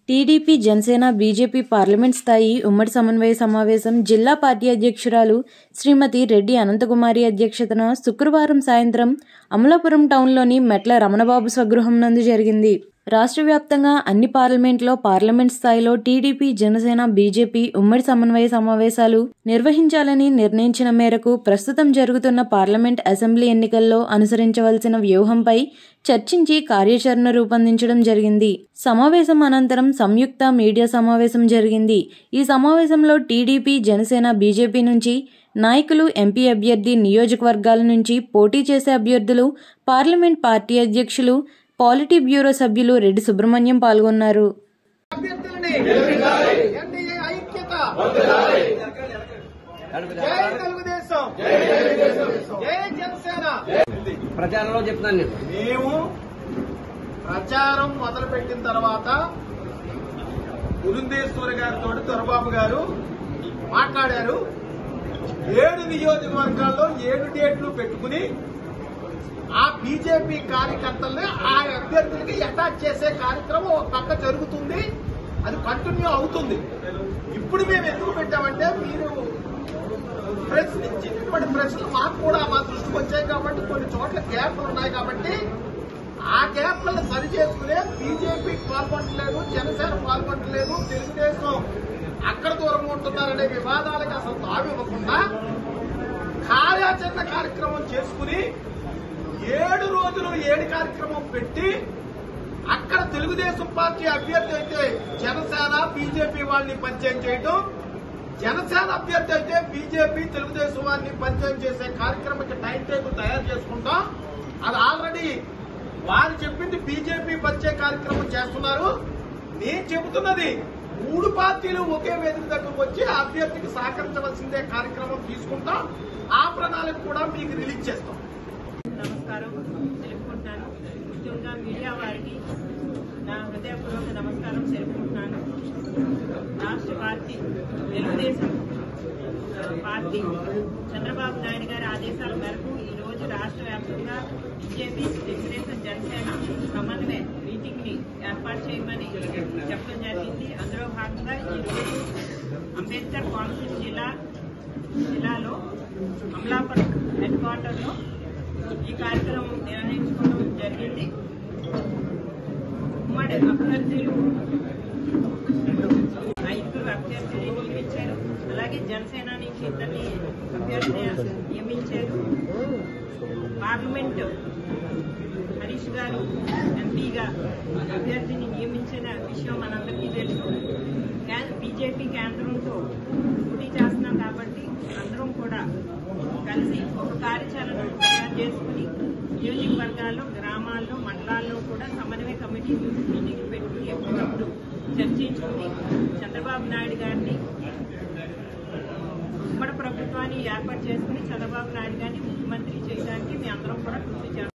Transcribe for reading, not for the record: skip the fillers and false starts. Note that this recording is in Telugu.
టీడీపీ, జనసేన, బీజేపీ పార్లమెంట్ స్థాయి ఉమ్మడి సమన్వయ సమావేశం జిల్లా పార్టీ అధ్యక్షురాలు శ్రీమతి రెడ్డి అనంతకుమారి అధ్యక్షతన శుక్రవారం సాయంత్రం అమలాపురం టౌన్లోని మెట్ల రమణబాబు స్వగృహం నందు జరిగింది. రాష్ట్ర వ్యాప్తంగా అన్ని పార్లమెంట్లో పార్లమెంట్ స్థాయిలో టీడీపీ, జనసేన, బీజేపీ ఉమ్మడి సమన్వయ సమావేశాలు నిర్వహించాలని నిర్ణయించిన మేరకు ప్రస్తుతం జరుగుతున్న పార్లమెంట్, అసెంబ్లీ ఎన్నికల్లో అనుసరించవలసిన వ్యూహంపై చర్చించి కార్యాచరణ రూపొందించడం జరిగింది. సమావేశం అనంతరం సంయుక్త మీడియా సమావేశం జరిగింది. ఈ సమావేశంలో టీడీపీ, జనసేన, బీజేపీ నుంచి నాయకులు, ఎంపీ అభ్యర్థి, నియోజకవర్గాల నుంచి పోటీ చేసే అభ్యర్థులు, పార్లమెంట్ పార్టీ అధ్యక్షులు, పాలిటీ బ్యూరో సభ్యులు రెడ్డి సుబ్రహ్మణ్యం పాల్గొన్నారు. ప్రచారంలో చెప్తాను నేను. మేము ప్రచారం మొదలుపెట్టిన తర్వాత పురంధేశ్వరి గారితో దొరబాబు గారు మాట్లాడారు. 7 నియోజకవర్గాల్లో 7 డేట్లు పెట్టుకుని ఆ బీజేపీ కార్యకర్తల్ని ఆ అభ్యర్థులకి అటాచ్ చేసే కార్యక్రమం ఒక పక్క జరుగుతుంది. అది కంటిన్యూ అవుతుంది. ఇప్పుడు మేము ఎందుకు పెట్టామంటే మీరు ప్రశ్నించినటువంటి ప్రశ్నలు మాకు కూడా మా దృష్టికి వచ్చాయి కాబట్టి కొన్ని చోట్ల గ్యాప్లు ఉన్నాయి కాబట్టి ఆ గ్యాప్లను సరి చేసుకునే బీజేపీకి పాల్గొనట్లేదు, జనసేన పాల్గొనట్లేదు, తెలుగుదేశం అక్కడ దూరంగా ఉంటున్నారనే వివాదాలకు అసలు తావివ్వకుండా కార్యాచరణ కార్యక్రమం చేసుకుని 7 రోజులు 7 కార్యక్రమం పెట్టి అక్కడ తెలుగుదేశం పార్టీ అభ్యర్థి అయితే జనసేన, బీజేపీ వాళ్ళని పరిచయం చేయడం, జనసేన అభ్యర్థి అయితే బీజేపీ, తెలుగుదేశం వారిని పరిచయం చేసే కార్యక్రమానికి టైం టేబుల్ తయారు చేసుకుంటాం. అది ఆల్రెడీ వారు చెప్పింది బీజేపీ పరిచయ కార్యక్రమం చేస్తున్నారు. నేను చెబుతున్నది 3 పార్టీలు ఒకే వేదిక దగ్గరకు వచ్చి ఆ అభ్యర్థికి సహకరించవలసిందే కార్యక్రమం తీసుకుంటాం. ఆ ప్రణాళిక కూడా మీకు రిలీజ్ చేస్తాం. నమస్కారం తెలుపుకుంటున్నాను. ముఖ్యంగా మీడియా వారికి నా హృదయపూర్వక నమస్కారం తెలుపుకుంటున్నాను. రాష్ట్ర పార్టీ తెలుగుదేశం పార్టీ చంద్రబాబు నాయుడు గారి ఆదేశాల మేరకు ఈ రోజు రాష్ట్ర వ్యాప్తంగా బీజేపీ, తెలుగుదేశం, జనసేన సమన్వయ మీటింగ్ ని ఏర్పాటు చేయమని చెప్పడం జరిగింది. అందులో భాగంగా ఈ రోజు అంబేద్కర్ కోనసీమ జిల్లాలో అమలాపురం హెడ్ క్వార్టర్ లో ఈ కార్యక్రమం నిర్వహించుకోవడం జరిగింది. ఉమ్మడి అభ్యర్థులు 5 అభ్యర్థులు నియమించారు. అలాగే జనసేన నుంచి 2 అభ్యర్థులు నియమించారు. పార్లమెంట్ హరీష్ గారు ఎంపీగా అభ్యర్థిని నియమించిన విషయం మనందరికీ తెలుసు. బీజేపీ కేంద్రంతో పోటీ చేస్తున్నాం కాబట్టి అందరం కూడా కలిసి ఒక కార్యాచరణ తయారు చేసుకుని నియోజకవర్గాల్లో, గ్రామాల్లో, మండలాల్లో కూడా సమన్వయ కమిటీ మీటింగ్ పెట్టుకుని ఎప్పటికప్పుడు చర్చించుకుని చంద్రబాబు నాయుడు గారిని ఉమ్మడి ప్రభుత్వాన్ని ఏర్పాటు చేసుకుని చంద్రబాబు నాయుడు గారిని ముఖ్యమంత్రి చేయడానికి మీ అందరం కూడా కృషి చేస్తాం.